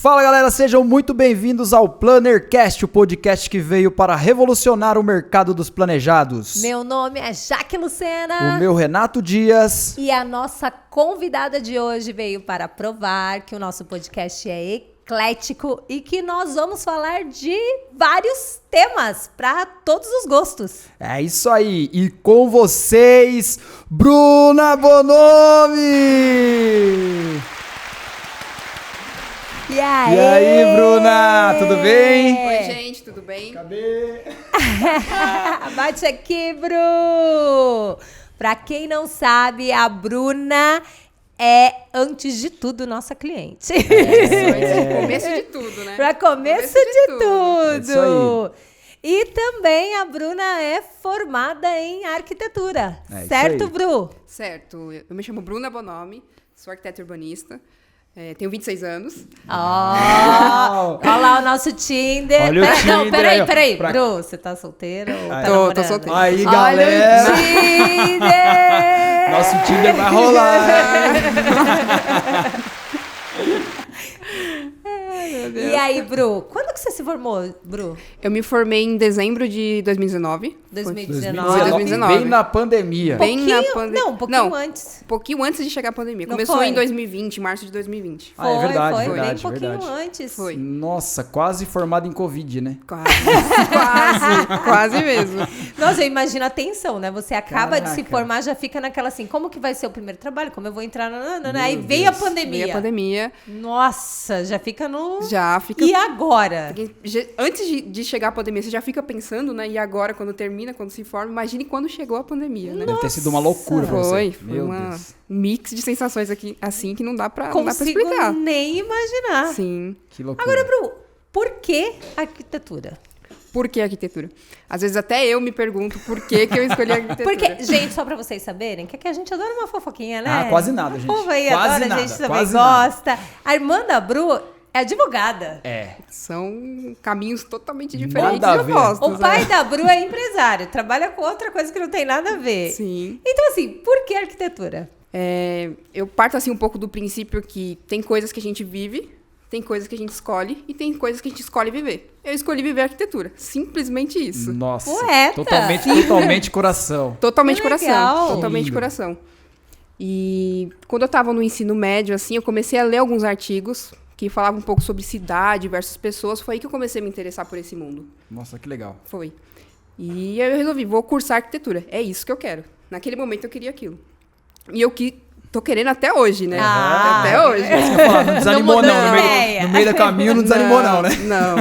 Fala galera, sejam muito bem-vindos ao PlannerCast, o podcast que veio para revolucionar o mercado dos planejados. Meu nome é Jaque Lucena. O meu Renato Dias. E a nossa convidada de hoje veio para provar que o nosso podcast é eclético e que nós vamos falar de vários temas para todos os gostos. É isso aí, e com vocês, Bruna Bonomi! E aí? E aí, Bruna, tudo bem? Oi, gente, tudo bem? Cadê? Bate aqui, Bru! Pra quem não sabe, a Bruna é, antes de tudo, nossa cliente. Começo de tudo, né? Pra começo de tudo. É isso aí. E também a Bruna é formada em arquitetura. É isso certo, aí. Bru? Certo, eu me chamo Bruna Bonomi, sou arquiteta urbanista, tenho 26 anos. Legal. Olha lá o nosso Tinder. Olha o Não, Tinder aí, ó. peraí. Pra- Bru, você tá solteira ou tá Tô namorando? solteira. Aí, Olha galera. o Tinder! Nosso Tinder vai rolar. E aí, Bru? Quando que você se formou, Bru? Eu me formei em dezembro de 2019. 2019. 2019. Bem na pandemia. Bem na Pouquinho- pandemia. Não, um pouquinho antes. Um pouquinho antes de chegar a pandemia. Não Começou foi? em 2020, março de 2020. Ah, é verdade, foi, verdade, nem um pouquinho verdade. antes. Foi. Nossa, quase formado em Covid, né? Quase mesmo. Nossa, eu imagino a tensão, né? Você acaba de se Caraca. formar, já fica naquela assim, como que vai ser o primeiro trabalho? Como eu vou entrar? Meu Aí veio a Deus. pandemia. Veio a pandemia, Nossa, já fica no... já fica... E agora? Porque antes de chegar a pandemia, você já fica pensando, né? E agora, quando termina, quando se forma, imagine quando chegou a pandemia, né? Deve ter sido uma loucura pra você. Foi Meu um Deus. mix de sensações aqui, assim, que não dá pra Consigo explicar. nem imaginar. Sim. Que loucura. Agora, Bru, por que arquitetura? Por que arquitetura? Às vezes até eu me pergunto por que eu escolhi a arquitetura. Porque, gente, só pra vocês saberem, que aqui a gente adora uma fofoquinha, né? Ah, quase nada, gente. O povo aí Quase adora, a nada, gente também quase nada. gosta. A irmã da Bru é advogada. É. São caminhos totalmente diferentes Nada a e ver. opostos. O pai né? da Bru é empresário, trabalha com outra coisa que não tem nada a ver. Sim. Então, assim, por que arquitetura? Eu parto assim um pouco do princípio que tem coisas que a gente vive, tem coisas que a gente escolhe e tem coisas que a gente escolhe viver. Eu escolhi viver arquitetura. Simplesmente isso. Nossa. Poeta. Totalmente coração. Totalmente Que coração. legal. Totalmente Lindo. coração. E quando eu tava no ensino médio, assim, eu comecei a ler alguns artigos que falavam um pouco sobre cidade versus pessoas. Foi aí que eu comecei a me interessar por esse mundo. Nossa, que legal. Foi. E aí eu resolvi, vou cursar arquitetura. É isso que eu quero. Naquele momento eu queria aquilo. E eu tô querendo até hoje, né? Ah. Até hoje. É isso que eu ia falar, não desanimou mudou não. de No ideia. meio do caminho não desanimou não, né? Não.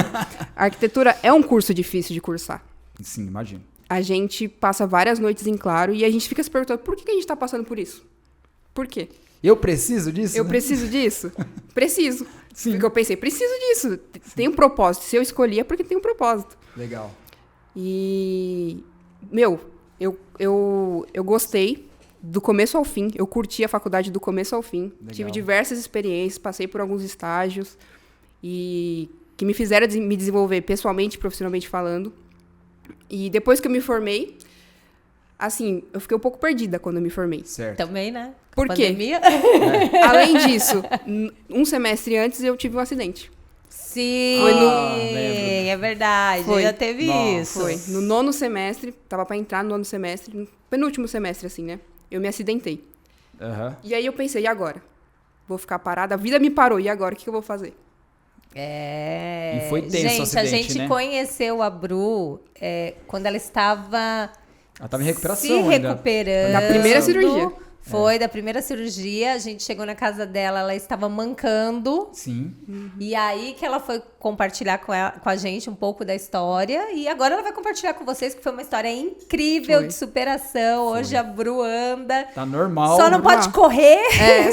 A arquitetura é um curso difícil de cursar. Sim, imagino. A gente passa várias noites em claro e a gente fica se perguntando por que a gente tá passando por isso? Por quê? Eu preciso disso? Eu né? preciso disso? Preciso. Sim. Porque eu pensei, preciso disso. Tem um propósito. Se eu escolhi é porque tem um propósito. Legal. E, eu gostei do começo ao fim. Eu curti a faculdade do começo ao fim. Legal. Tive diversas experiências, passei por alguns estágios e que me fizeram me desenvolver pessoalmente e profissionalmente falando. E depois que eu me formei, assim, eu fiquei um pouco perdida quando eu me formei. Certo. Também, né? Por quê? Pandemia. Além disso, um semestre antes eu tive um acidente. Sim, lembro. é verdade. Foi. Já teve Nossa. isso. Foi. No nono semestre, tava pra entrar no nono semestre, no penúltimo semestre, assim, né? Eu me acidentei. Aham. E aí eu pensei, e agora? Vou ficar parada? A vida me parou, e agora? O que eu vou fazer? É. E foi tenso o gente, a acidente, gente né? conheceu a Bru quando ela estava Ela tava em recuperação se ainda. recuperando. Da primeira cirurgia. Foi, da primeira cirurgia. A gente chegou na casa dela, ela estava mancando. Sim. E aí que ela foi compartilhar com a gente um pouco da história. E agora ela vai compartilhar com vocês, que foi uma história incrível Foi. de superação. Hoje a Bru anda. Tá normal. Só não normal. pode correr,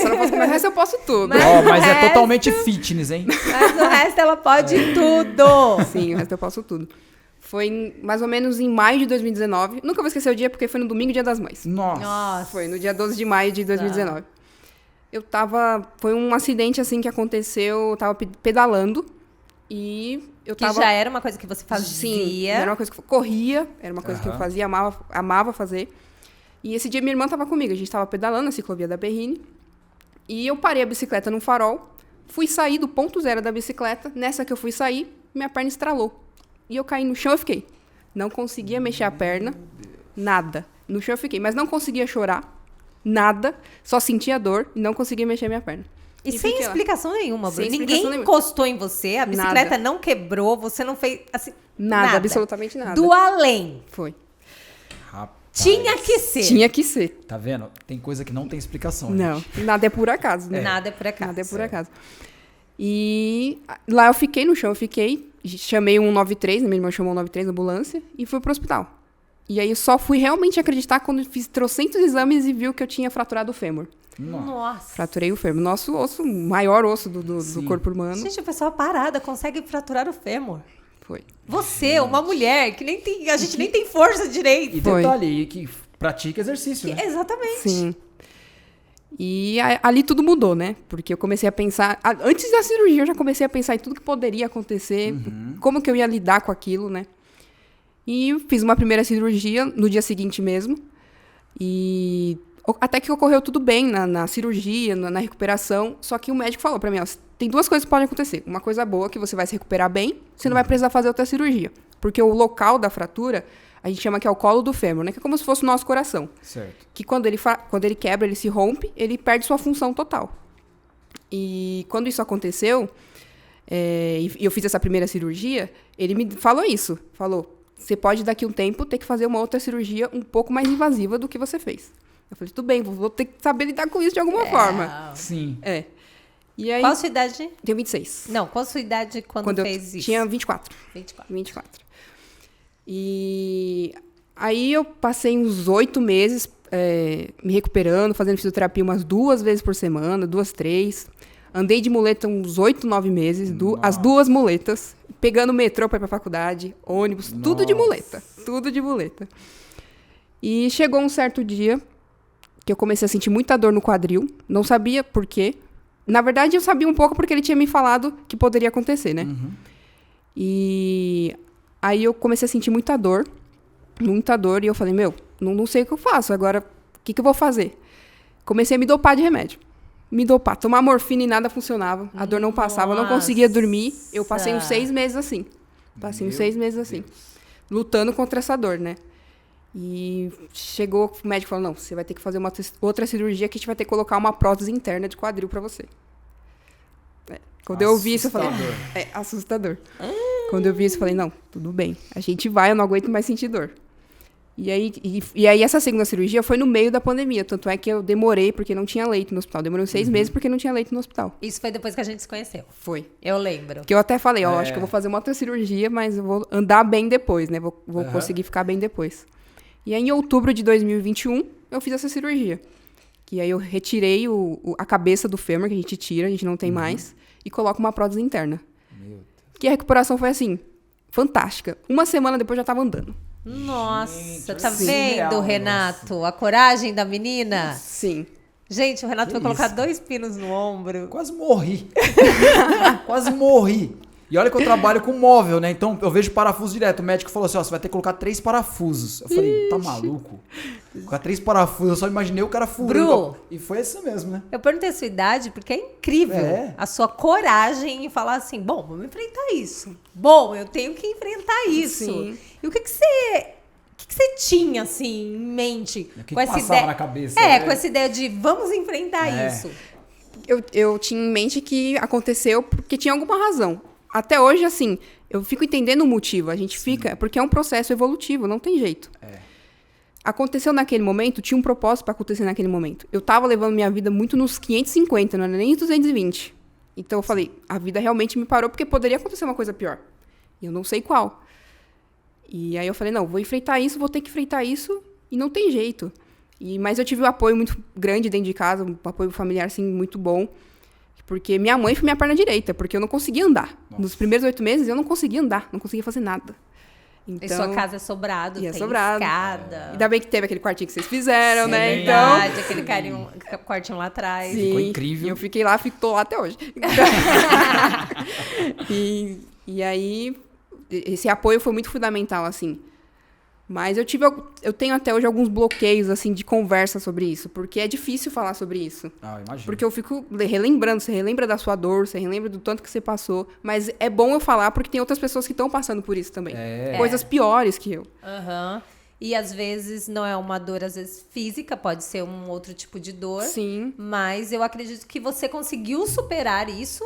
Só não posso comer, o resto eu posso tudo. Mas o é resto- totalmente fitness, hein? mas no resto ela pode tudo. Sim, o resto eu posso tudo. Foi mais ou menos em maio de 2019. Nunca vou esquecer o dia, porque foi no domingo, Dia das Mães. Nossa. Nossa. Foi no dia 12 de maio de 2019. Foi um acidente, assim, que aconteceu. Eu tava pedalando e eu Que tava... já era uma coisa que você Sim, fazia. era uma coisa que eu corria, era uma coisa que eu Aham. fazia, amava fazer. E esse dia minha irmã tava comigo, a gente tava pedalando na ciclovia da Berrine. E eu parei a bicicleta num farol, Fui sair do ponto zero da bicicleta. Nessa que eu fui sair, minha perna estralou. E eu caí no chão e fiquei. Não conseguia mexer a perna. Nada. No chão eu fiquei. Mas não conseguia chorar. Nada. Só sentia dor e não conseguia mexer a minha perna. E sem fiquei lá. explicação nenhuma, Bruno. Sem Ninguém explicação nenhuma. encostou em você, a bicicleta Nada. não quebrou, você não fez, assim, Nada, absolutamente nada. Do além. Foi. Rapaz, Tinha que ser. Tinha que ser. Tá vendo? Tem coisa que não tem explicação, Não, gente. nada é por acaso, né? Nada é por acaso. Nada é por acaso. E lá eu fiquei no chão, chamei um 193, minha irmã chamou um 193 na ambulância e fui pro hospital. E aí eu só fui realmente acreditar quando eu fiz trocentos exames e viu que eu tinha fraturado o fêmur. Nossa. Fraturei o fêmur. Nosso osso, o maior osso do corpo humano. Gente, a pessoa parada consegue fraturar o fêmur. Foi. Você, uma mulher que nem tem, a gente nem tem força direito. E Foi. detalhe, que pratica exercício, né? Exatamente. Sim. E ali tudo mudou, né? Porque eu comecei a pensar... Antes da cirurgia, eu já comecei a pensar em tudo que poderia acontecer, como que eu ia lidar com aquilo, né? E fiz uma primeira cirurgia no dia seguinte mesmo. E até que ocorreu tudo bem na cirurgia, na recuperação. Só que o médico falou pra mim, ó, tem duas coisas que podem acontecer. Uma coisa boa, que você vai se recuperar bem, você não vai precisar fazer outra cirurgia. Porque o local da fratura, a gente chama que é o colo do fêmur, né? Que é como se fosse o nosso coração. Certo. Que quando ele quebra, ele se rompe, ele perde sua função total. E quando isso aconteceu, e eu fiz essa primeira cirurgia, ele me falou isso. Falou, você pode daqui a um tempo ter que fazer uma outra cirurgia um pouco mais invasiva do que você fez. Eu falei, tudo bem, vou ter que saber lidar com isso de alguma forma. Sim. E aí, Qual a sua idade? deu 26. Não, qual a sua idade quando fez eu isso? tinha 24. 24. 24. E aí eu passei uns 8 meses me recuperando, fazendo fisioterapia umas 2 vezes por semana, 2, 3. Andei de muleta uns 8, 9 meses, as 2 muletas, pegando metrô para ir pra faculdade, ônibus, tudo de muleta. Tudo de muleta. E chegou um certo dia que eu comecei a sentir muita dor no quadril, não sabia por quê. Na verdade, eu sabia um pouco porque ele tinha me falado que poderia acontecer, né? E aí eu comecei a sentir muita dor, e eu falei, não sei o que eu faço, agora o que eu vou fazer? Comecei a me dopar de remédio. Tomar morfina e nada funcionava, a dor não passava, eu não conseguia dormir, eu passei uns 6 meses assim. Lutando contra essa dor, né? E chegou o médico e falou, não, você vai ter que fazer uma outra cirurgia que a gente vai ter que colocar uma prótese interna de quadril pra você. Quando eu ouvi isso, eu falei... assustador. Quando eu vi isso, eu falei, não, tudo bem. A gente vai, eu não aguento mais sentir dor. E aí essa segunda cirurgia foi no meio da pandemia. Tanto é que eu demorei, porque não tinha leito no hospital. Demorei 6 meses porque não tinha leito no hospital. Isso foi depois que a gente se conheceu. Foi. Eu lembro. Que eu até falei, acho que eu vou fazer uma outra cirurgia, mas eu vou andar bem depois, né? Vou conseguir ficar bem depois. E aí, em outubro de 2021, eu fiz essa cirurgia. Que aí eu retirei a cabeça do fêmur, que a gente tira, a gente não tem mais, e coloco uma prótese interna. Meu Deus. Que a recuperação foi assim, fantástica. 1 semana depois eu já tava andando. Nossa, Gente, tá sim. vendo, Real, Renato? A coragem da menina? Sim. Gente, o Renato Que foi colocar isso? 2 pinos no ombro. Quase morri. Quase morri. E olha que eu trabalho com móvel, né? Então eu vejo parafuso direto. O médico falou assim, ó, você vai ter que colocar 3 parafusos. Eu falei, tá maluco? Colocar 3 parafusos, eu só imaginei o cara furando. Bru. E foi isso mesmo, né? Eu perguntei a sua idade porque é incrível a sua coragem em falar assim, bom, vamos enfrentar isso. Bom, eu tenho que enfrentar isso. Sim. E o que você tinha, assim, em mente? O que com essa passava ideia? na cabeça? Com essa ideia de vamos enfrentar isso. Eu tinha em mente que aconteceu porque tinha alguma razão. Até hoje, assim, eu fico entendendo o motivo. A gente fica... Porque é um processo evolutivo, não tem jeito. Aconteceu naquele momento, tinha um propósito para acontecer naquele momento. Eu tava levando minha vida muito nos 550, não era nem 220. Então eu falei, a vida realmente me parou porque poderia acontecer uma coisa pior. E eu não sei qual. E aí eu falei, não, vou enfrentar isso, vou ter que enfrentar isso e não tem jeito. Mas eu tive um apoio muito grande dentro de casa, um apoio familiar, assim, muito bom. Porque minha mãe foi minha perna direita, porque eu não conseguia andar. Nossa. Nos primeiros 8 meses, eu não conseguia andar, não conseguia fazer nada. E sua casa é sobrado, E é tem sobrado. escada. Ainda bem que teve aquele quartinho que vocês fizeram, né? Verdade, aquele quartinho lá atrás. Sim, Ficou incrível. E eu fiquei lá, tô lá até hoje. E aí, esse apoio foi muito fundamental, assim. Mas eu tenho até hoje alguns bloqueios, assim, de conversa sobre isso. Porque é difícil falar sobre isso. Ah, imagina. Porque eu fico relembrando. Você relembra da sua dor, você relembra do tanto que você passou. Mas é bom eu falar porque tem outras pessoas que estão passando por isso também. Coisas piores que eu. Aham. E às vezes não é uma dor, às vezes física, pode ser um outro tipo de dor. Sim. Mas eu acredito que você conseguiu superar isso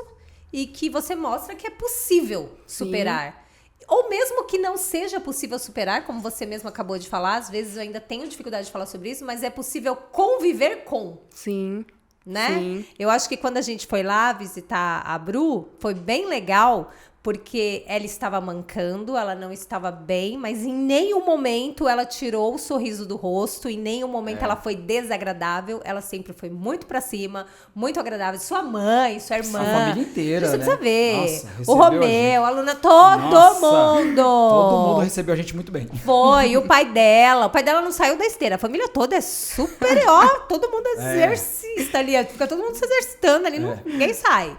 e que você mostra que é possível superar. Ou mesmo que não seja possível superar, como você mesmo acabou de falar, às vezes eu ainda tenho dificuldade de falar sobre isso, mas é possível conviver com, Sim. né? Sim. Eu acho que quando a gente foi lá visitar a Bru, foi bem legal, porque ela estava mancando, ela não estava bem, mas em nenhum momento ela tirou o sorriso do rosto, em nenhum momento ela foi desagradável, ela sempre foi muito pra cima, muito agradável. Sua mãe, sua irmã. A família inteira, Você né? precisa ver. Nossa, O recebeu a gente. Romeu, a Luna, Nossa, todo Todo mundo recebeu a gente muito bem. Foi, e o pai dela não saiu da esteira. A família toda é superior, todo mundo exercita ali, fica todo mundo se exercitando ali, ninguém sai.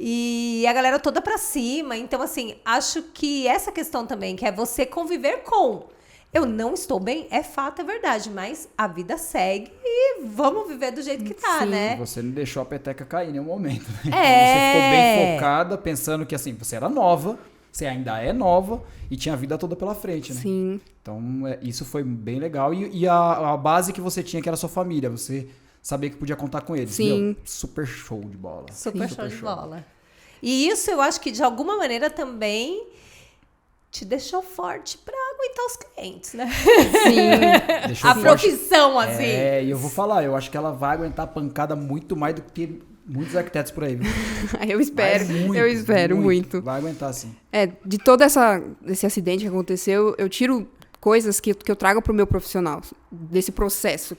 E a galera toda pra cima. Então, assim, acho que essa questão também, que é você conviver com. Eu não estou bem, é fato, é verdade, mas a vida segue e vamos viver do jeito que tá, né? Você não deixou a peteca cair em nenhum momento, né? É. Você ficou bem focada, pensando que, assim, você era nova, você ainda é nova e tinha a vida toda pela frente, né? Sim. Então, isso foi bem legal. E a base que você tinha, que era a sua família, você sabia que podia contar com eles. Sim. Meu, super show de bola. Super show de bola. E isso eu acho que de alguma maneira também te deixou forte pra aguentar os clientes, né? Sim. Deixou A forte. profissão, assim. E eu vou falar, eu acho que ela vai aguentar pancada muito mais do que muitos arquitetos por aí, viu? Eu espero. Eu espero muito. Vai aguentar, sim. De todo esse acidente que aconteceu, eu tiro coisas que eu trago pro meu profissional, desse processo.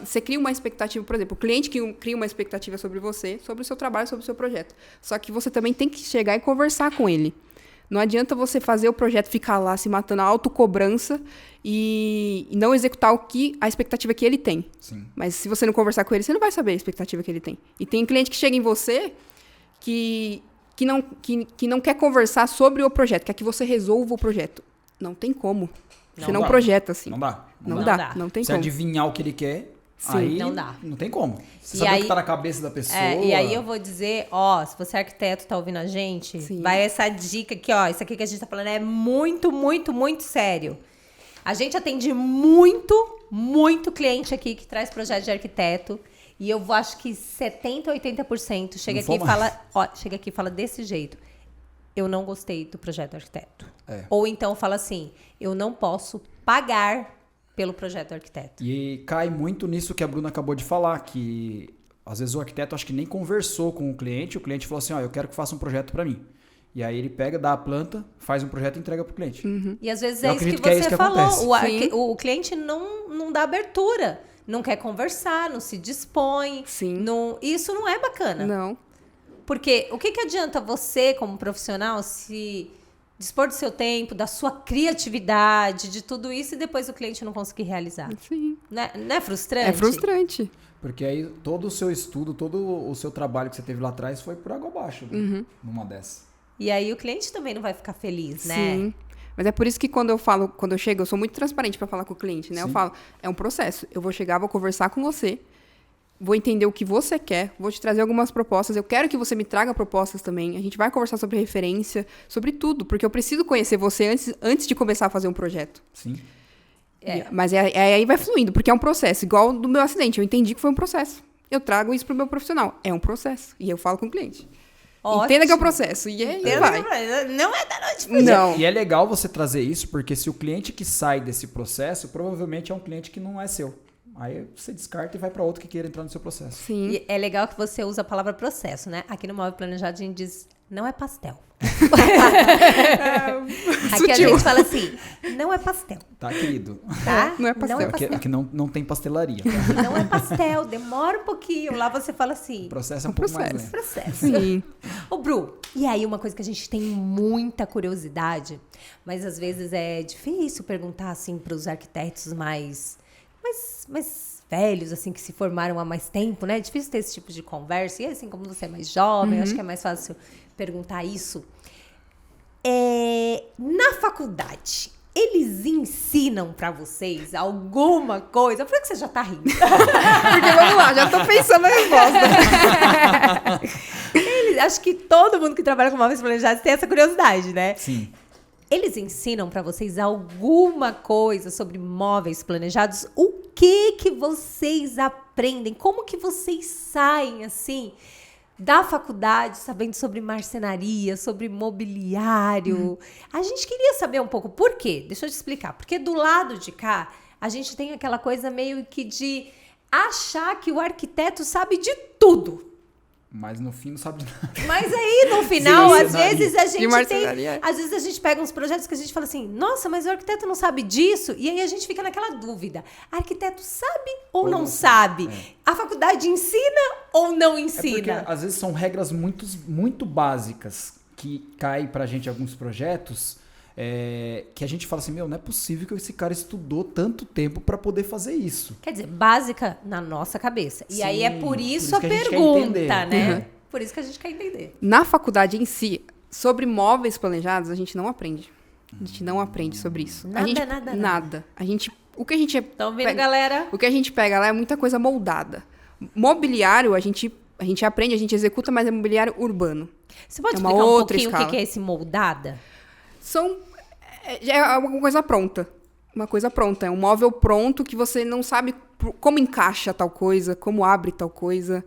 Você cria uma expectativa, por exemplo, o cliente cria uma expectativa sobre você, sobre o seu trabalho, sobre o seu projeto. Só que você também tem que chegar e conversar com ele. Não adianta você fazer o projeto, ficar lá se matando a autocobrança e não executar a expectativa que ele tem. Sim. Mas se você não conversar com ele, você não vai saber a expectativa que ele tem. E tem cliente que chega em você que não quer conversar sobre o projeto, quer que você resolva o projeto. Não tem como. Você não projeta assim. Não dá. Não dá. Não tem Se como. adivinhar o que ele quer, Sim, aí não dá. Não tem como. Você E sabe o aí- que tá na cabeça da pessoa. E aí eu vou dizer, se você é arquiteto, tá ouvindo a gente, Sim. vai essa dica aqui, isso aqui que a gente tá falando é muito, muito, muito sério. A gente atende muito cliente aqui que traz projeto de arquiteto e eu acho que 70%, 80% chega Não aqui for e fala, chega aqui e fala desse jeito. Eu não gostei do projeto do arquiteto. Ou então fala assim, eu não posso pagar pelo projeto do arquiteto. E cai muito nisso que a Bruna acabou de falar, que às vezes o arquiteto acho que nem conversou com o cliente falou assim, eu quero que faça um projeto para mim. E aí ele pega, dá a planta, faz um projeto e entrega pro cliente. E às vezes Eu é isso que acredito que é isso você que falou. acontece. O cliente não dá abertura, não quer conversar, não se dispõe. Sim. Isso não é bacana. Não. Porque o que adianta você, como profissional, se dispor do seu tempo, da sua criatividade, de tudo isso, e depois o cliente não conseguir realizar? Sim. Não é frustrante? É frustrante. Porque aí todo o seu estudo, todo o seu trabalho que você teve lá atrás foi por água abaixo, né? Numa dessas. E aí o cliente também não vai ficar feliz, né? Sim. Mas é por isso que quando eu chego, eu sou muito transparente para falar com o cliente, né? Sim. Eu falo, é um processo. Eu vou chegar, vou conversar com você, vou entender o que você quer, vou te trazer algumas propostas. Eu quero que você me traga propostas também. A gente vai conversar sobre referência, sobre tudo, porque eu preciso conhecer você antes de começar a fazer um projeto. Sim. Mas aí vai fluindo, porque é um processo. Igual do meu acidente, eu entendi que foi um processo. Eu trago isso pro meu profissional. É um processo. E eu falo com o cliente. Ótimo. Entenda que é um processo. E aí vai. Não é da noite pro dia. Não. E é legal você trazer isso, porque se o cliente que sai desse processo, provavelmente é um cliente que não é seu. Aí você descarta e vai para outro que queira entrar no seu processo. Sim. E é legal que você usa a palavra processo, né? Aqui no Móvel Planejado a gente diz, não é pastel. Aqui a Sutil. gente fala assim, não é pastel, Tá, querido? tá? Não é pastel. Aqui não tem pastelaria, tá? Não é pastel, demora um pouquinho. Lá você fala assim, O processo é um pouco mais processo. lento. processo. Sim. Ô, Bru, e aí uma coisa que a gente tem muita curiosidade, mas às vezes é difícil perguntar assim para os arquitetos mais velhos, assim, que se formaram há mais tempo, né? É difícil ter esse tipo de conversa. E assim, como você é mais jovem, acho que é mais fácil perguntar isso. Na faculdade, Eles ensinam pra vocês alguma coisa? Por que você já tá rindo? Porque vamos lá, já tô pensando na resposta. Acho que todo mundo que trabalha com móveis planejados tem essa curiosidade, né? Sim. Eles ensinam pra vocês alguma coisa sobre móveis planejados? O que vocês aprendem? Como que vocês saem, assim, da faculdade sabendo sobre marcenaria, sobre mobiliário? A gente queria saber um pouco por quê. Deixa eu te explicar. Porque do lado de cá, a gente tem aquela coisa meio que de achar que o arquiteto sabe de tudo. Mas no fim não sabe de nada. Mas aí, no final, Sim, às vezes a gente marcenaria. às vezes a gente pega uns projetos que a gente fala assim, nossa, mas o arquiteto não sabe disso. E aí a gente fica naquela dúvida. Arquiteto sabe ou não sabe? A faculdade ensina ou não É porque ensina? às vezes são regras muito básicas que caem pra gente em alguns projetos, que a gente fala assim, meu, não é possível que esse cara estudou tanto tempo pra poder fazer isso. Quer dizer, básica na nossa cabeça. E Sim, aí é por isso a que a gente quer pergunta, entender. né? Por isso que a gente quer entender. Na faculdade em si, sobre móveis planejados, a gente não aprende. A gente não aprende sobre isso. Nada. O que a gente Então, vendo, galera? O que a gente pega lá é muita coisa moldada. Mobiliário, a gente aprende, a gente executa, mas é mobiliário urbano. Você pode É uma explicar um outra pouquinho o escala. que é esse moldada? É uma coisa pronta. Uma coisa pronta. É um móvel pronto que você não sabe como encaixa tal coisa, como abre tal coisa.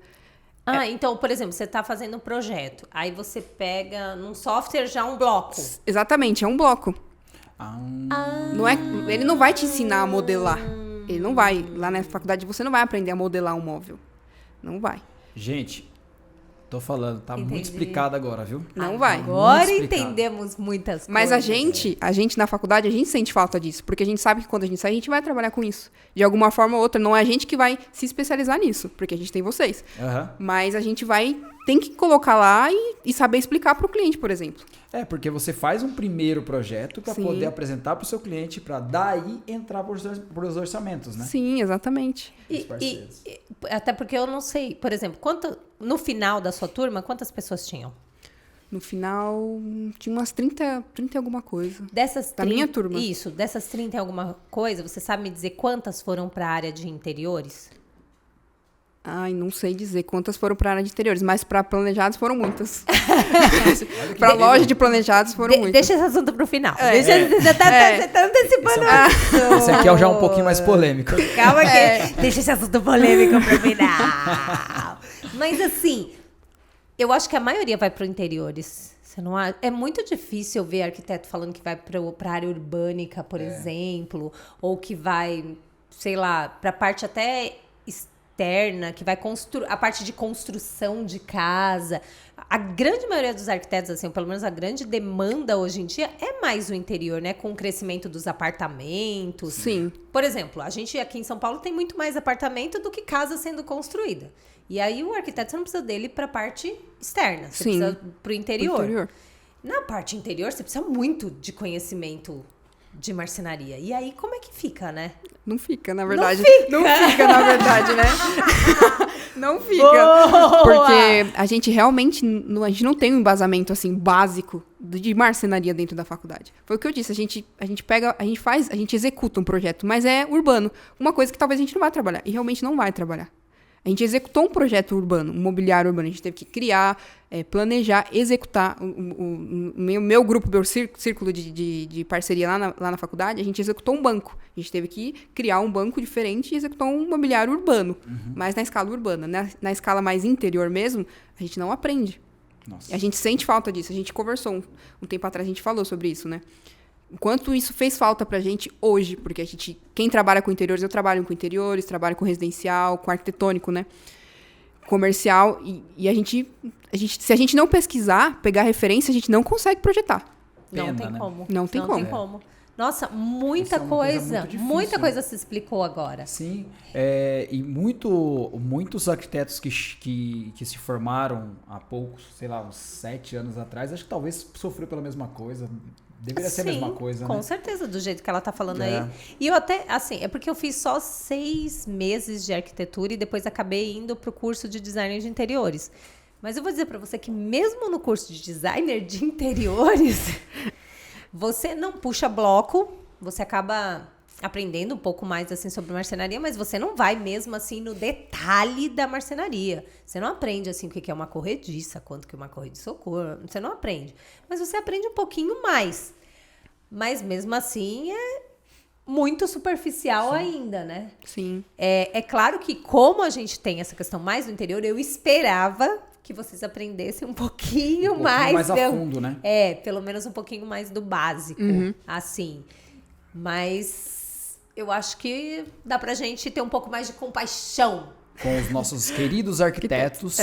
Então, por exemplo, você está fazendo um projeto. Aí você pega num software já um bloco. Exatamente, é um bloco. Não é, ele não vai te ensinar a modelar. Ele não vai. Lá na faculdade você não vai aprender a modelar um móvel. Não vai. Gente, tô falando, tá Entendi. muito explicado agora, viu? Não vai. Agora Muito explicado. entendemos muitas coisas. Mas a gente na faculdade, a gente sente falta disso. Porque a gente sabe que quando a gente sai, a gente vai trabalhar com isso. De alguma forma ou outra. Não é a gente que vai se especializar nisso. Porque a gente tem vocês. Aham. Mas a gente tem que colocar lá e saber explicar para o cliente, por exemplo. Porque você faz um primeiro projeto para Sim. poder apresentar para o seu cliente, para daí entrar por os orçamentos, né? Sim, exatamente. Os parceiros. Até porque eu não sei, por exemplo, no final da sua turma, quantas pessoas tinham? No final, tinha umas 30 e alguma coisa. Dessas Da minha turma. Isso, dessas 30 e alguma coisa, você sabe me dizer quantas foram para a área de interiores? Ai, não sei dizer quantas foram para a área de interiores, mas para planejados foram muitas. Para loja de planejados foram muitas. Deixa esse assunto pro final. Você tá antecipando. Esse aqui é já um pouquinho mais polêmico. Calma que deixa esse assunto polêmico pro final. Mas assim, eu acho que a maioria vai pro interiores. Você não acha? É muito difícil ver arquiteto falando que vai pra área urbânica, por exemplo, ou que vai, sei lá, pra parte até externa, que vai a parte de construção de casa. A grande maioria dos arquitetos, assim, ou pelo menos a grande demanda hoje em dia é mais o interior, né? Com o crescimento dos apartamentos. Sim. Por exemplo, a gente aqui em São Paulo tem muito mais apartamento do que casa sendo construída. E aí o arquiteto, você não precisa dele para a parte externa, você Sim. precisa para o interior. Interior. Na parte interior, você precisa muito de conhecimento de marcenaria. E aí, como é que fica, né? Não fica, na verdade. Não fica, na verdade, né? Não fica. Boa! Porque a gente realmente a gente não tem um embasamento assim básico de marcenaria dentro da faculdade. Foi o que eu disse, a gente executa um projeto, mas é urbano. Uma coisa que talvez a gente não vai trabalhar. E realmente não vai trabalhar. A gente executou um projeto urbano, um mobiliário urbano. A gente teve que criar, planejar, executar. O meu grupo, meu círculo de parceria lá na faculdade, a gente executou um banco. A gente teve que criar um banco diferente e executar um mobiliário urbano. Mas na escala urbana. Na escala mais interior mesmo, a gente não aprende. Nossa. A gente sente falta disso. A gente conversou um tempo atrás, a gente falou sobre isso, né? O quanto isso fez falta pra gente hoje, porque quem trabalha com interiores, eu trabalho com interiores, trabalho com residencial, com arquitetônico, né? Comercial, e a gente, se a gente não pesquisar, pegar referência, a gente não consegue projetar. Não Pena, tem né? como. Não tem como. Nossa, muita Isso é uma coisa coisa. muito difícil, Muita né? coisa se explicou agora. Sim, e muitos arquitetos que se formaram há poucos, sei lá, uns 7 anos atrás, acho que talvez sofreu pela mesma coisa. Deveria ser a mesma coisa, com né? certeza, do jeito que ela tá falando É. aí. E eu até, assim, é porque eu fiz só 6 meses de arquitetura e depois acabei indo pro curso de designer de interiores. Mas eu vou dizer pra você que mesmo no curso de designer de interiores, você não puxa bloco, você acaba aprendendo um pouco mais assim sobre marcenaria, mas você não vai mesmo assim no detalhe da marcenaria. Você não aprende assim o que é uma corrediça, quanto que é uma corrediça cor, você não aprende. Mas você aprende um pouquinho mais. Mas mesmo assim é muito superficial ainda, né? Sim. É claro que como a gente tem essa questão mais do interior, eu esperava que vocês aprendessem um pouquinho mais a fundo, né? Pelo menos um pouquinho mais do básico, assim. Mas eu acho que dá pra gente ter um pouco mais de compaixão. Com os nossos queridos arquitetos.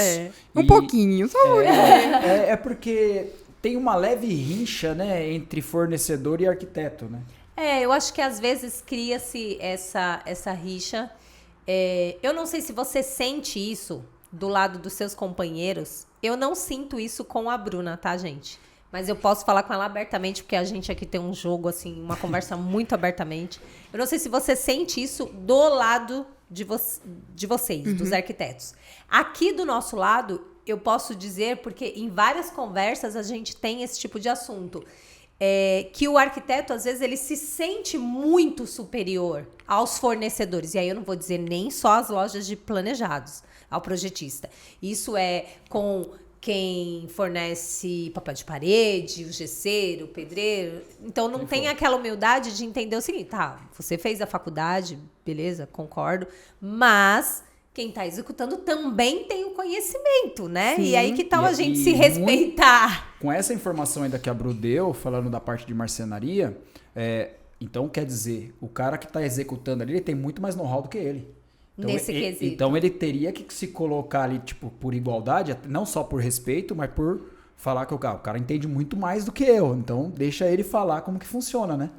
Um pouquinho, só É porque tem uma leve rincha, né, entre fornecedor e arquiteto, né? Eu acho que às vezes cria-se essa rixa. Eu não sei se você sente isso do lado dos seus companheiros. Eu não sinto isso com a Bruna, tá, gente? Mas eu posso falar com ela abertamente, porque a gente aqui tem um jogo, assim, uma conversa muito abertamente. Eu não sei se você sente isso do lado de vocês, dos arquitetos. Aqui do nosso lado, eu posso dizer, porque em várias conversas a gente tem esse tipo de assunto. Que o arquiteto, às vezes, ele se sente muito superior aos fornecedores. E aí eu não vou dizer nem só as lojas de planejados, ao projetista. Isso é com quem fornece papel de parede, o gesseiro, o pedreiro. Então não tem aquela humildade de entender o seguinte, tá, você fez a faculdade, beleza, concordo, mas quem está executando também tem o conhecimento, né? Sim. E aí que tal a gente se respeitar? Com essa informação ainda que a Bru deu, falando da parte de marcenaria, então quer dizer, o cara que está executando ali, ele tem muito mais know-how do que ele. Então, Nesse quesito. Então ele teria que se colocar ali, tipo, por igualdade, não só por respeito, mas por falar que o cara entende muito mais do que eu. Então deixa ele falar como que funciona, né?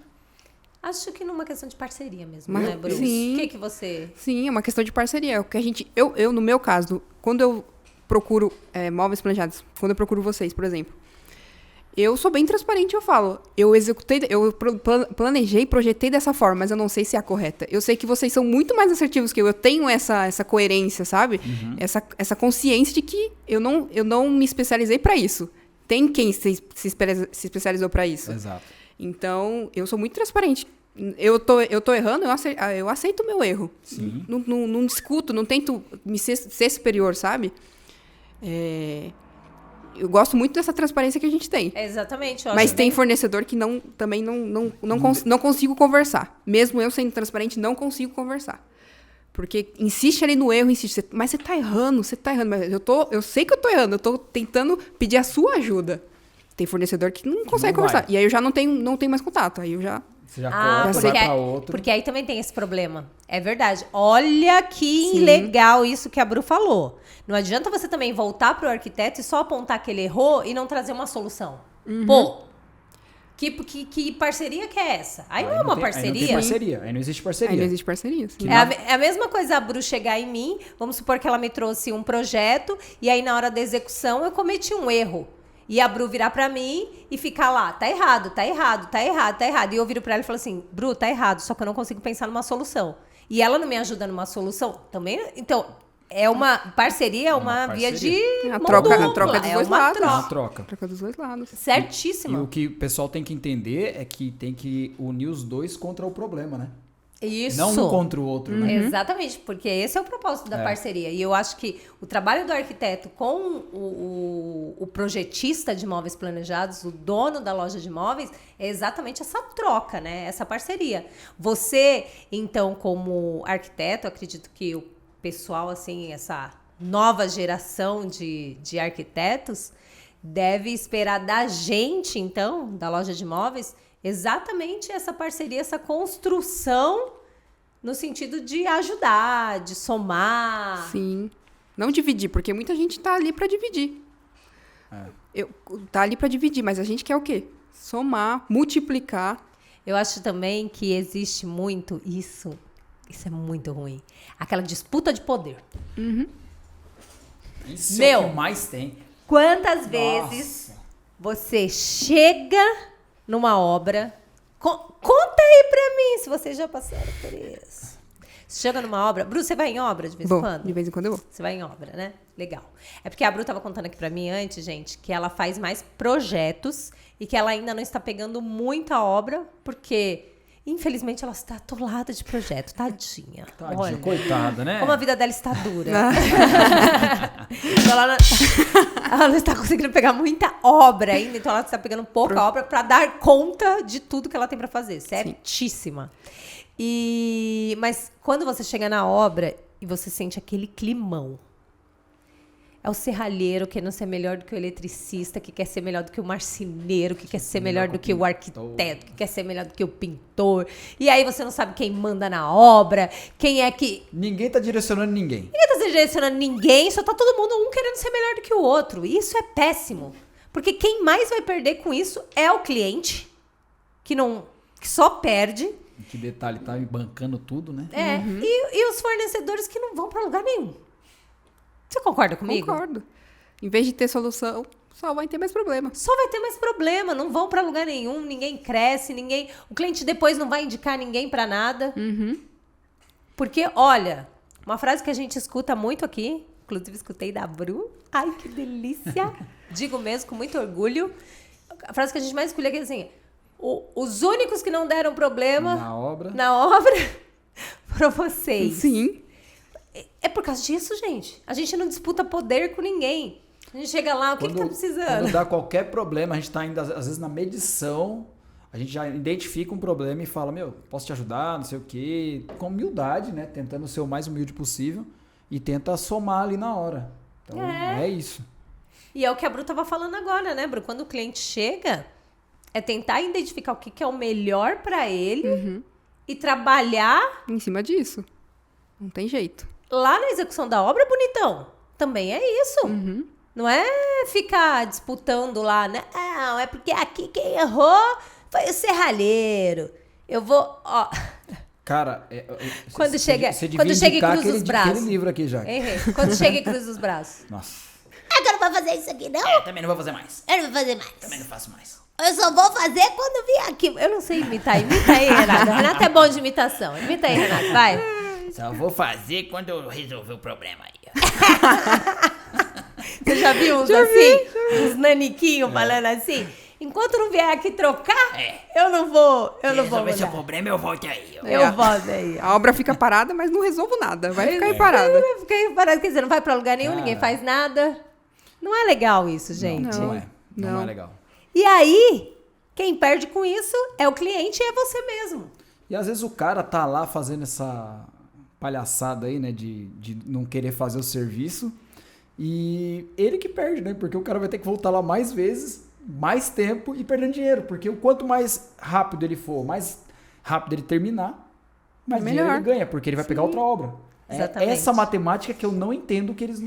Acho que numa questão de parceria mesmo, Mas, né, Bruce? sim. O que você... Sim, é uma questão de parceria. O que a gente, eu, no meu caso, quando eu procuro móveis planejados, quando eu procuro vocês, por exemplo, eu sou bem transparente, eu falo, eu planejei, projetei dessa forma, mas eu não sei se é a correta. Eu sei que vocês são muito mais assertivos que eu tenho essa coerência, sabe? Essa consciência de que eu não me especializei para isso. Tem quem se especializou para isso. Exato. Então, eu sou muito transparente. Eu tô errando, eu aceito o meu erro. Sim. Não discuto, não tento me ser superior, sabe? Eu gosto muito dessa transparência que a gente tem. Exatamente. Mas tem fornecedor que também não consigo conversar. Mesmo eu sendo transparente, não consigo conversar. Porque insiste ali no erro, insiste. Mas você tá errando. Mas eu sei que eu tô errando. Eu tô tentando pedir a sua ajuda. Tem fornecedor que não consegue conversar. Vai. E aí eu já não tenho mais contato. Aí eu já... Você já corta, vai pra outro. Porque aí também tem esse problema. É verdade. Olha que legal isso que a Bru falou. Não adianta você também voltar pro arquiteto e só apontar que ele errou e não trazer uma solução. Pô, que parceria que é essa? Aí não é uma parceria. Aí não tem parceria. Aí não existe parceria. Aí não existe parceria. Sim. É a mesma coisa a Bru chegar em mim, vamos supor que ela me trouxe um projeto e aí na hora da execução eu cometi um erro. E a Bru virar pra mim e ficar lá, tá errado. E eu viro pra ela e falo assim, Bru, tá errado, só que eu não consigo pensar numa solução. E ela não me ajuda numa solução também. Então, é uma parceria, é uma via de A mão troca dupla, dos é dois uma lados. troca. É uma troca. Troca dos dois lados. Certíssima. E o que o pessoal tem que entender é que tem que unir os dois contra o problema, né? Isso. Não um contra o outro, né? Exatamente, porque esse é o propósito da parceria. E eu acho que o trabalho do arquiteto com o projetista de móveis planejados, o dono da loja de móveis, é exatamente essa troca, né? Essa parceria. Você, então, como arquiteto, acredito que o pessoal, assim, essa nova geração de arquitetos deve esperar da gente, então, da loja de móveis, exatamente essa parceria, essa construção no sentido de ajudar, de somar. Sim. Não dividir, porque muita gente tá ali pra dividir. Tá ali pra dividir, mas a gente quer o quê? Somar, multiplicar. Eu acho também que existe muito isso. Isso é muito ruim. Aquela disputa de poder. Isso é o que mais tem. Quantas vezes você chega numa obra... Conta aí pra mim se vocês já passaram por isso. Você chega numa obra... Bru, você vai em obra de vez em quando? De vez em quando eu vou. Você vai em obra, né? Legal. É porque a Bru tava contando aqui pra mim antes, gente, que ela faz mais projetos e que ela ainda não está pegando muita obra, porque Infelizmente, ela está atolada de projeto, tadinha. Tadinha, Olha, coitada, né? como a vida dela está dura. Então, ela não está conseguindo pegar muita obra ainda, então ela está pegando pouca obra para dar conta de tudo que ela tem para fazer. Certíssima. Mas quando você chega na obra e você sente aquele climão, é o serralheiro querendo ser melhor do que o eletricista, que quer ser melhor do que o marceneiro, que quer ser melhor do que o arquiteto, que quer ser melhor do que o pintor. E aí você não sabe quem manda na obra, quem é que... Ninguém tá direcionando ninguém. Ninguém tá direcionando ninguém, só tá todo mundo um querendo ser melhor do que o outro. E isso é péssimo. Porque quem mais vai perder com isso é o cliente, que só perde. Que detalhe, tá bancando tudo, né? E os fornecedores que não vão pra lugar nenhum. Você concorda comigo? Concordo. Em vez de ter solução, só vai ter mais problema. Só vai ter mais problema, não vão pra lugar nenhum, ninguém cresce, o cliente depois não vai indicar ninguém pra nada. Porque, olha, uma frase que a gente escuta muito aqui, inclusive escutei da Bru, ai que delícia, digo mesmo com muito orgulho, a frase que a gente mais escolhe aqui é assim, os únicos que não deram problema Na obra foram vocês. Sim. É por causa disso, gente. A gente não disputa poder com ninguém. A gente chega lá, o que tá precisando? Quando dá qualquer problema, a gente tá ainda, às vezes, na medição, a gente já identifica um problema e fala, posso te ajudar, não sei o quê, com humildade, né? Tentando ser o mais humilde possível e tenta somar ali na hora. Então, é isso. E é o que a Bru tava falando agora, né, Bru? Quando o cliente chega, é tentar identificar o que é o melhor pra ele e trabalhar... Em cima disso. Não tem jeito. Lá na execução da obra, bonitão, também é isso. Não é ficar disputando lá, né? Não, é porque aqui quem errou foi o serralheiro. Eu vou, ó... Cara, Quando chega e cruza os braços. Aquele livro aqui já. Quando chega e cruza os braços. Nossa. Eu não vou fazer isso aqui, não? Também não vou fazer mais. Eu não vou fazer mais. Também não faço mais. Eu só vou fazer quando vier aqui. Eu não sei imitar. Imita aí, Renato. Renato é bom de imitação. Imita aí, Renato. Vai. Só vou fazer quando eu resolver o problema aí. Você já viu uns assim? Uns naniquinhos falando assim? Enquanto não vier aqui trocar, eu não vou Resolver seu mudar. problema, eu volto aí. Eu volto aí. A obra fica parada, mas não resolvo nada. Vai ficar aí parada. Vai ficar aí parada. Quer dizer, não vai pra lugar nenhum, ninguém faz nada. Não é legal isso, gente. Não é legal. E aí, quem perde com isso é o cliente e é você mesmo. E às vezes o cara tá lá fazendo essa palhaçada aí, né, de não querer fazer o serviço, e ele que perde, né, porque o cara vai ter que voltar lá mais vezes, mais tempo e perdendo dinheiro, porque o quanto mais rápido ele for, mais rápido ele terminar, mais dinheiro ele ganha, porque ele vai pegar outra obra. Exatamente. É essa matemática que eu não entendo que eles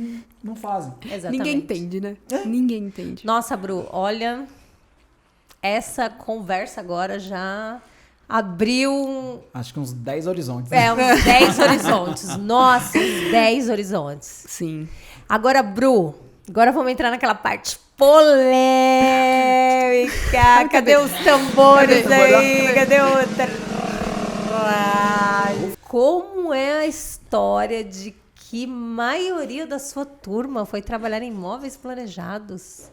não fazem. Exatamente. Ninguém entende, né? Ninguém entende. Nossa, Bru, olha, essa conversa agora já abriu Acho que uns 10 horizontes. uns 10 horizontes. Nossa, uns 10 horizontes. Sim. Agora, Bru, agora vamos entrar naquela parte polêmica. Cadê os tambores aí? Cadê outra? Como é a história de que a maioria da sua turma foi trabalhar em imóveis planejados?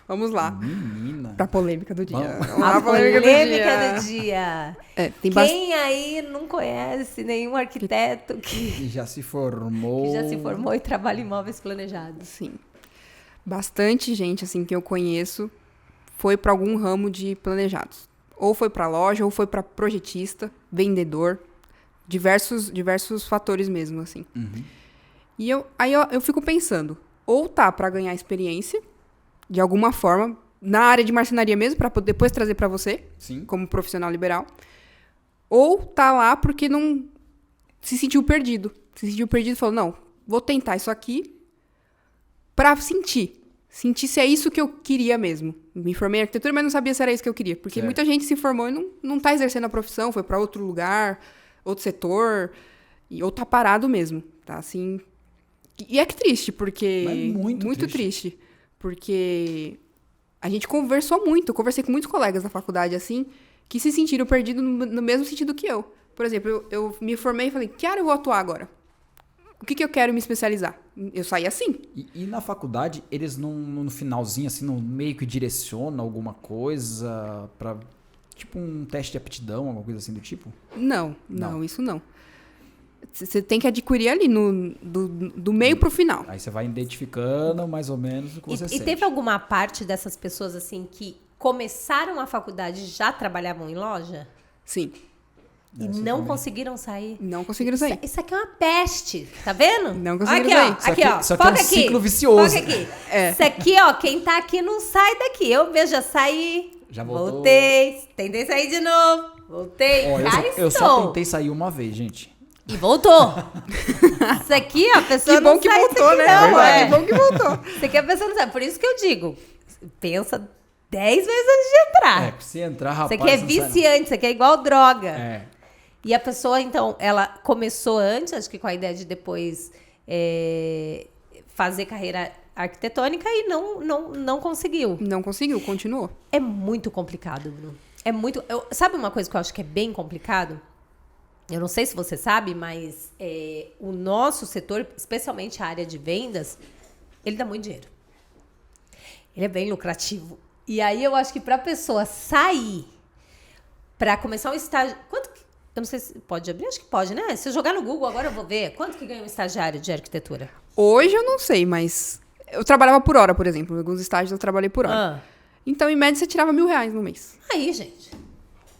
Vamos lá. Menina. Pra polêmica do dia. A polêmica do dia. Tem Quem aí não conhece nenhum arquiteto Que já se formou. e trabalha em imóveis planejados? Sim. Bastante gente, assim, que eu conheço foi para algum ramo de planejados. Ou foi para loja, ou foi para projetista, vendedor. Diversos fatores mesmo, assim. E aí eu fico pensando, ou tá para ganhar experiência, de alguma forma, na área de marcenaria mesmo, para depois trazer para você, Sim. como profissional liberal, ou tá lá porque não se sentiu perdido. Se sentiu perdido e falou, não, vou tentar isso aqui para sentir se é isso que eu queria mesmo. Me formei em arquitetura, mas não sabia se era isso que eu queria. Porque certo. Muita gente se formou e não tá exercendo a profissão, foi para outro lugar, outro setor, ou tá parado mesmo, tá assim... E é que triste, porque... Mas muito triste. Porque a gente conversou muito, eu conversei com muitos colegas da faculdade, assim, que se sentiram perdidos no mesmo sentido que eu. Por exemplo, eu me formei e falei, que área eu vou atuar agora? O que eu quero me especializar? Eu saí assim. E na faculdade, eles não, no finalzinho, assim, não meio que direcionam alguma coisa pra Tipo um teste de aptidão, alguma coisa assim do tipo? Não, Não. isso não. Você tem que adquirir ali do meio pro final. Aí você vai identificando mais ou menos o que você E sente. teve alguma parte dessas pessoas, assim, que começaram a faculdade e já trabalhavam em loja? Sim. E não conseguiram sair? Não conseguiram sair. Isso aqui é uma peste, tá vendo? Não conseguiram aqui, sair. ó, Isso aqui, aqui- ó. isso aqui é um Foca ciclo vicioso. Foca aqui. É. Isso aqui, ó, quem tá aqui não sai daqui. Eu mesmo já saí. Já voltou. Voltei. Tentei sair de novo. Voltei. Ó, Cá eu só estou. tentei sair uma vez, gente. E voltou. Isso aqui, ó, a pessoa Que bom não que sai voltou, disso né? aqui, não, É é. que bom que voltou. Isso aqui a pessoa não sabe. Por isso que eu digo, pensa 10 vezes antes de entrar. É, pra você entrar, rapaz. Isso aqui é não sai, não. viciante, isso aqui é igual droga. É. E a pessoa, então, ela começou antes, acho que com a ideia de depois fazer carreira arquitetônica e não conseguiu. Não conseguiu, continuou. É muito complicado, Bruno. É muito. Sabe uma coisa que eu acho que é bem complicado? Eu não sei se você sabe, mas o nosso setor, especialmente a área de vendas, ele dá muito dinheiro. Ele é bem lucrativo. E aí eu acho que para a pessoa sair, para começar um estágio. Eu não sei se pode abrir, acho que pode, né? Se eu jogar no Google agora eu vou ver. Quanto que ganha um estagiário de arquitetura? Hoje eu não sei, mas eu trabalhava por hora, por exemplo. Em alguns estágios eu trabalhei por hora. Ah, Então, em média, você tirava R$1.000 no mês. aí, gente.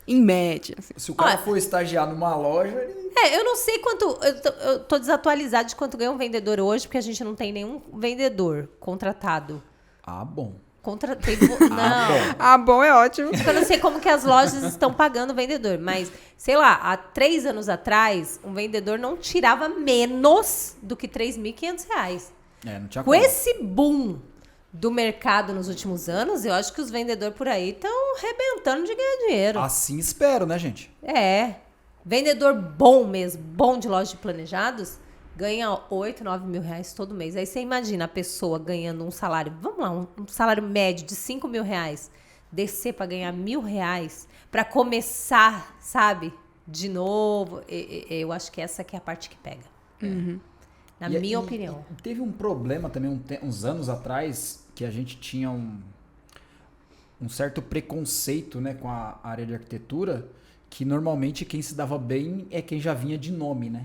Em média, assim. Se o cara Olha, for estagiar numa loja, ele... Eu não sei quanto. Eu tô desatualizada de quanto ganha um vendedor hoje, porque a gente não tem nenhum vendedor contratado. Ah, bom. Não. bom. Ah, bom, é ótimo. Eu não sei como que as lojas estão pagando o vendedor, mas, sei lá, há 3 anos atrás, um vendedor não tirava menos do que R$3.500. É, não tinha Com como. esse boom do mercado nos últimos anos, eu acho que os vendedores por aí estão arrebentando de ganhar dinheiro. Assim espero, né, gente? É. Vendedor bom mesmo, bom de loja de planejados, ganha 8, 9 mil reais todo mês. Aí você imagina a pessoa ganhando um salário, vamos lá, um salário médio de 5 mil reais, descer para ganhar R$1.000 para começar, sabe, de novo. Eu acho que essa que é a parte que pega. Na minha opinião. Teve um problema também uns anos atrás que a gente tinha um certo preconceito, né, com a área de arquitetura, que normalmente quem se dava bem é quem já vinha de nome, né?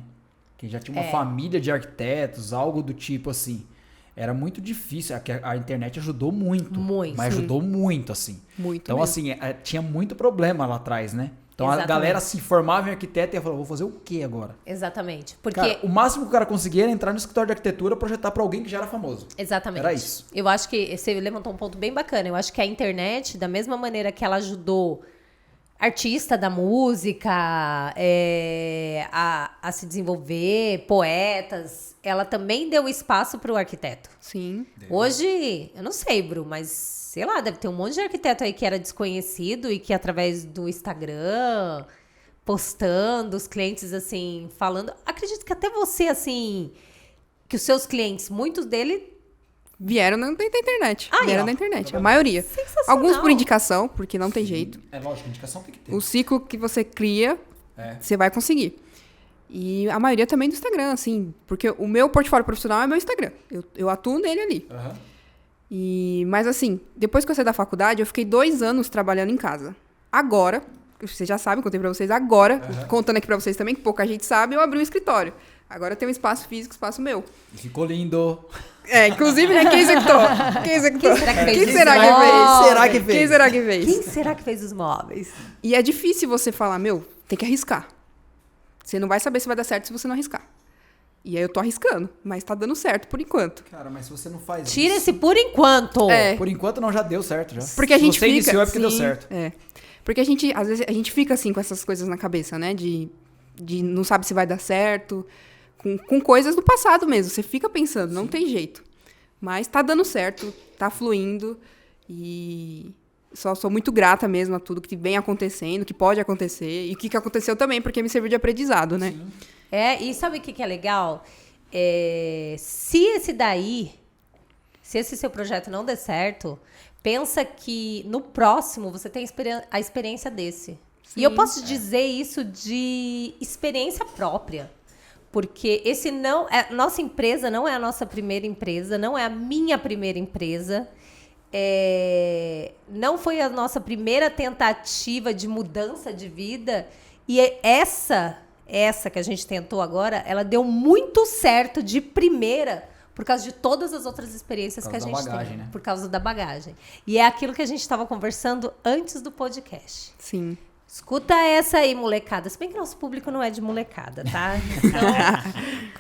Quem já tinha uma família de arquitetos, algo do tipo assim. Era muito difícil. A internet ajudou muito. Muito. Mas ajudou muito, assim. Muito Então, mesmo. assim, tinha muito problema lá atrás, né? Então Exatamente. a galera se formava em arquiteto e ia falar, vou fazer o quê agora? Exatamente. Porque. Cara, o máximo que o cara conseguia era entrar no escritório de arquitetura e projetar pra alguém que já era famoso. Exatamente. Era isso. Eu acho que você levantou um ponto bem bacana. Eu acho que a internet, da mesma maneira que ela ajudou artista da música a se desenvolver, poetas, ela também deu espaço para o arquiteto. Sim. Hoje, eu não sei, Bru, mas sei lá, deve ter um monte de arquiteto aí que era desconhecido e que através do Instagram, postando, os clientes assim, falando. Acredito que até você, assim, que os seus clientes, muitos deles. Vieram da internet. Aí, Vieram ó. da internet, a maioria. Sensacional. Alguns por indicação, porque não tem jeito. É lógico, indicação tem que ter. O ciclo que você cria, É. você vai conseguir. E a maioria também do Instagram, assim. Porque o meu portfólio profissional é meu Instagram. Eu atuo nele ali. Aham. Mas assim, depois que eu saí da faculdade, eu fiquei 2 anos trabalhando em casa. Agora, vocês já sabem, contei pra vocês agora, contando aqui pra vocês também, que pouca gente sabe, eu abri um escritório. Agora eu tenho um espaço físico, espaço meu. E ficou lindo. Inclusive, né, quem executou? Quem executou? Quem será que fez Quem isso? será que Móveis. fez? Será que fez? Quem será que fez? Quem será que fez os móveis? E é difícil você falar, tem que arriscar. Você não vai saber se vai dar certo se você não arriscar. E aí eu tô arriscando, mas tá dando certo por enquanto. Cara, mas se você não faz Tira isso... esse por enquanto. É. Por enquanto não, já deu certo, já. Porque a gente se você fica... iniciou é porque deu sim, certo. Porque às vezes a gente fica assim com essas coisas na cabeça, né? De não sabe se vai dar certo. Com coisas do passado mesmo. Você fica pensando, não tem jeito. Mas tá dando certo, tá fluindo. E só sou muito grata mesmo a tudo que vem acontecendo, que pode acontecer. E o que aconteceu também, porque me serviu de aprendizado, né? Sim. E sabe o que é legal? Se esse seu projeto não der certo, pensa que no próximo você tem a experiência desse. E eu posso dizer isso de experiência própria. Porque nossa empresa não é a nossa primeira empresa, não é a minha primeira empresa. não foi a nossa primeira tentativa de mudança de vida. E essa que a gente tentou agora, ela deu muito certo de primeira por causa de todas as outras experiências que a gente tem. Né? Por causa da bagagem. E é aquilo que a gente estava conversando antes do podcast. Sim. Escuta essa aí, molecada. Se bem que nosso público não é de molecada, tá?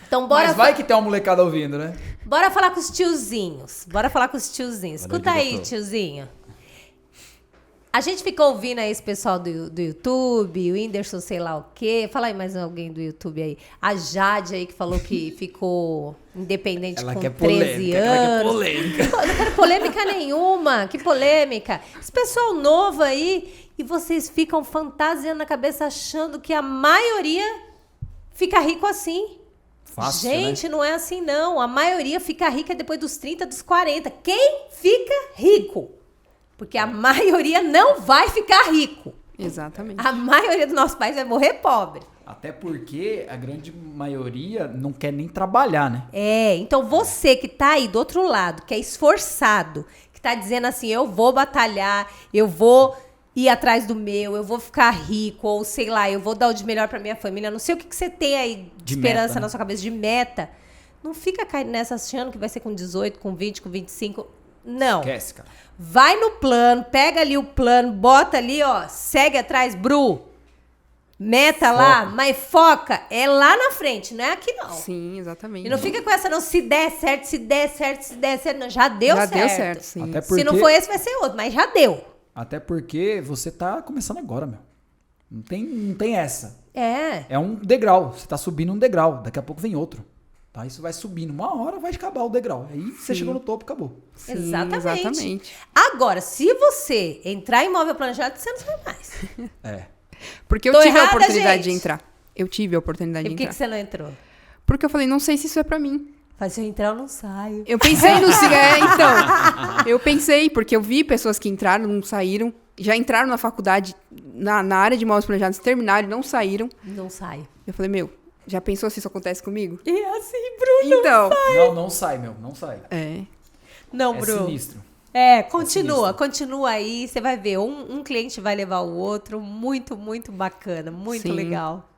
Então bora... Mas vai que tem uma molecada ouvindo, né? Bora falar com os tiozinhos. Escuta aí, tiozinho. A gente fica ouvindo aí esse pessoal do YouTube, o Whindersson, sei lá o quê. Fala aí mais alguém do YouTube aí. A Jade aí que falou que ficou independente ela com quer 13 anos. Ela quer polêmica. Eu não quero polêmica nenhuma. Que polêmica. Esse pessoal novo aí, e vocês ficam fantasiando na cabeça achando que a maioria fica rico assim. Fácil, gente, né? não é assim não. A maioria fica rica depois dos 30, dos 40. Quem fica rico? Porque a maioria não vai ficar rico. Exatamente. A maioria do nosso país vai morrer pobre. Até porque a grande maioria não quer nem trabalhar, né? Então você que tá aí do outro lado, que é esforçado, que tá dizendo assim, eu vou batalhar, eu vou ir atrás do meu, eu vou ficar rico, ou sei lá, eu vou dar o de melhor pra minha família, não sei o que você tem aí de esperança meta, né? na sua cabeça, de meta. Não fica caindo nessa achando que vai ser com 18, com 20, com 25. Não. Esquece, cara. Vai no plano, pega ali o plano, bota ali, ó, segue atrás, Bru. Meta lá, mas foca. É lá na frente, não é aqui não. Sim, exatamente. E não fica com essa não, se der certo, se der certo, se der certo. Não, já deu certo. Já deu certo, sim. Até porque, se não for esse, vai ser outro, mas já deu. Até porque você tá começando agora, meu. Não tem essa. É um degrau. Você tá subindo um degrau. Daqui a pouco vem outro. Tá? Isso vai subindo. Uma hora vai acabar o degrau. Aí você chegou no topo, acabou. Sim, exatamente. Agora, se você entrar em imóvel planejado, você não sabe mais. Porque eu Tô tive errada, a oportunidade de gente? entrar. Eu tive a oportunidade E de por que entrar. você não entrou? Porque eu falei, não sei se isso é pra mim. Mas se eu entrar, eu não saio. Eu pensei no... então. Eu pensei, porque eu vi pessoas que entraram, não saíram. Já entraram na faculdade, na área de imóveis planejados, terminaram e não saíram. Não saio. Eu falei, já pensou se isso acontece comigo? E assim, Bruno. Então. Não sai, meu. Não sai. Não, É Bruno. sinistro. Continua aí, você vai ver, um cliente vai levar o outro, muito, muito bacana, muito Sim. legal.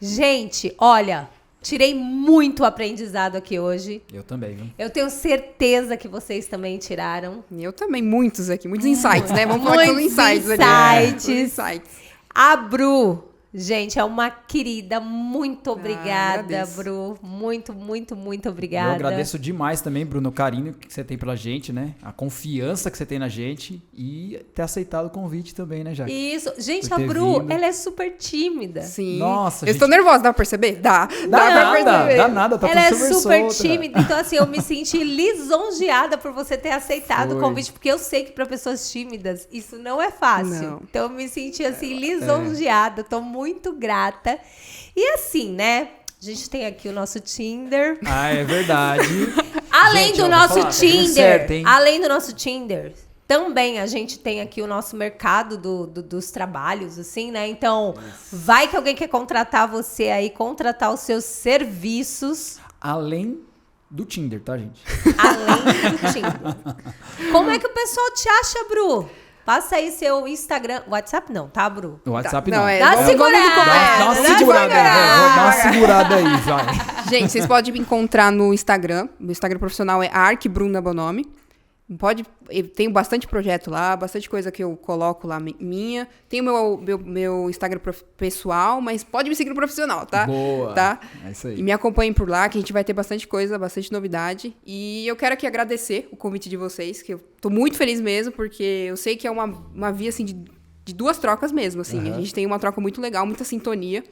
Gente, olha, tirei muito aprendizado aqui hoje. Eu também, viu? Eu tenho certeza que vocês também tiraram. Eu também, muitos insights, né? Vamos falar que são insights aqui. Insights. A Bru, gente, é uma querida. Muito obrigada, agradeço. Bru. Muito, muito, muito obrigada. Eu agradeço demais também, Bruno, o carinho que você tem pela gente, né? A confiança que você tem na gente e ter aceitado o convite também, né, Jaque? Isso. Gente, Por a ter Bru, vindo. ela é super tímida. Sim. Nossa, eu estou nervosa, dá pra perceber? Dá pra perceber. Dá nada, tá Ela é tudo super solta. tímida, então assim, eu me senti lisonjeada por você ter aceitado o convite, porque eu sei que para pessoas tímidas isso não é fácil. Não. Então eu me senti assim lisonjeada, tô muito grata. E assim, né? A gente tem aqui o nosso Tinder. Ah, é verdade. Além Gente, do ó, vou nosso falar, tá dando Tinder, certo, hein? além do nosso Tinder, também a gente tem aqui o nosso mercado dos trabalhos, assim, né? Então, vai que alguém quer contratar você aí, contratar os seus serviços. Além do Tinder, tá, gente? Além do Tinder. Como é que o pessoal te acha, Bru? Passa aí seu Instagram. WhatsApp não, tá, Bru? O WhatsApp Não, não. é- Dá uma vamos segurada. Dá uma segurada aí, vai. Dá uma segurada aí, vai. Gente, vocês podem me encontrar no Instagram. Meu Instagram profissional é arcbrunabonome. Tenho bastante projeto lá, bastante coisa que eu coloco lá minha. Tem o meu Instagram pessoal, mas pode me seguir no profissional, tá? Boa. Tá? É isso aí. E me acompanhem por lá, que a gente vai ter bastante coisa, bastante novidade. E eu quero aqui agradecer o convite de vocês, que eu tô muito feliz mesmo, porque eu sei que é uma via, assim, de duas trocas mesmo, assim. Uhum. A gente tem uma troca muito legal, muita sintonia.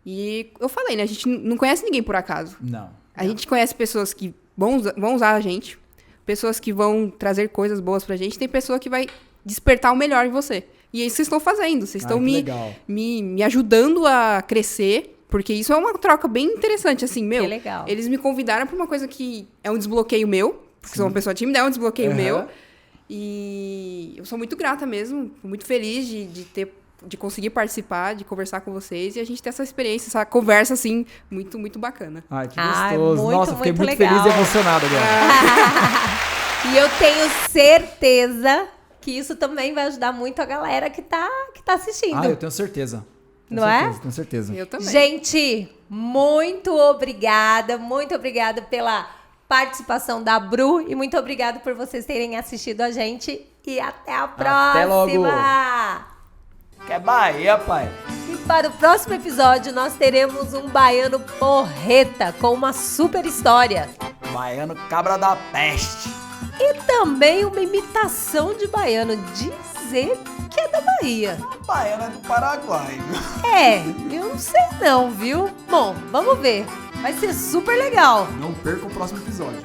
E eu falei, né? A gente não conhece ninguém por acaso. Não. A gente conhece pessoas que vão usar a gente, pessoas que vão trazer coisas boas pra gente, tem pessoa que vai despertar o melhor em você. E é isso que vocês estão fazendo. Vocês estão que me, legal. me ajudando a crescer, porque isso é uma troca bem interessante, assim, meu. Que legal. Eles me convidaram pra uma coisa que é um desbloqueio meu, porque sou uma pessoa tímida, é um desbloqueio Uhum. meu. E eu sou muito grata mesmo, muito feliz de conseguir participar, de conversar com vocês e a gente ter essa experiência, essa conversa, assim, muito, muito bacana. Ai, que Ai, gostoso. muito, Nossa, fiquei muito muito legal. feliz e emocionado agora. E eu tenho certeza que isso também vai ajudar muito a galera que tá assistindo. Ah, eu tenho certeza. Não é? Tenho certeza. Eu também. Gente, muito obrigada pela participação da Bru e muito obrigada por vocês terem assistido a gente e até a próxima! Até logo. Que é Bahia, pai. E para o próximo episódio nós teremos um baiano porreta com uma super história Baiano cabra da peste. e também uma imitação de baiano dizer que é da Bahia. Baiano é do Paraguai. Eu não sei não, viu? Bom, vamos ver. Vai ser super legal. Não perca o próximo episódio.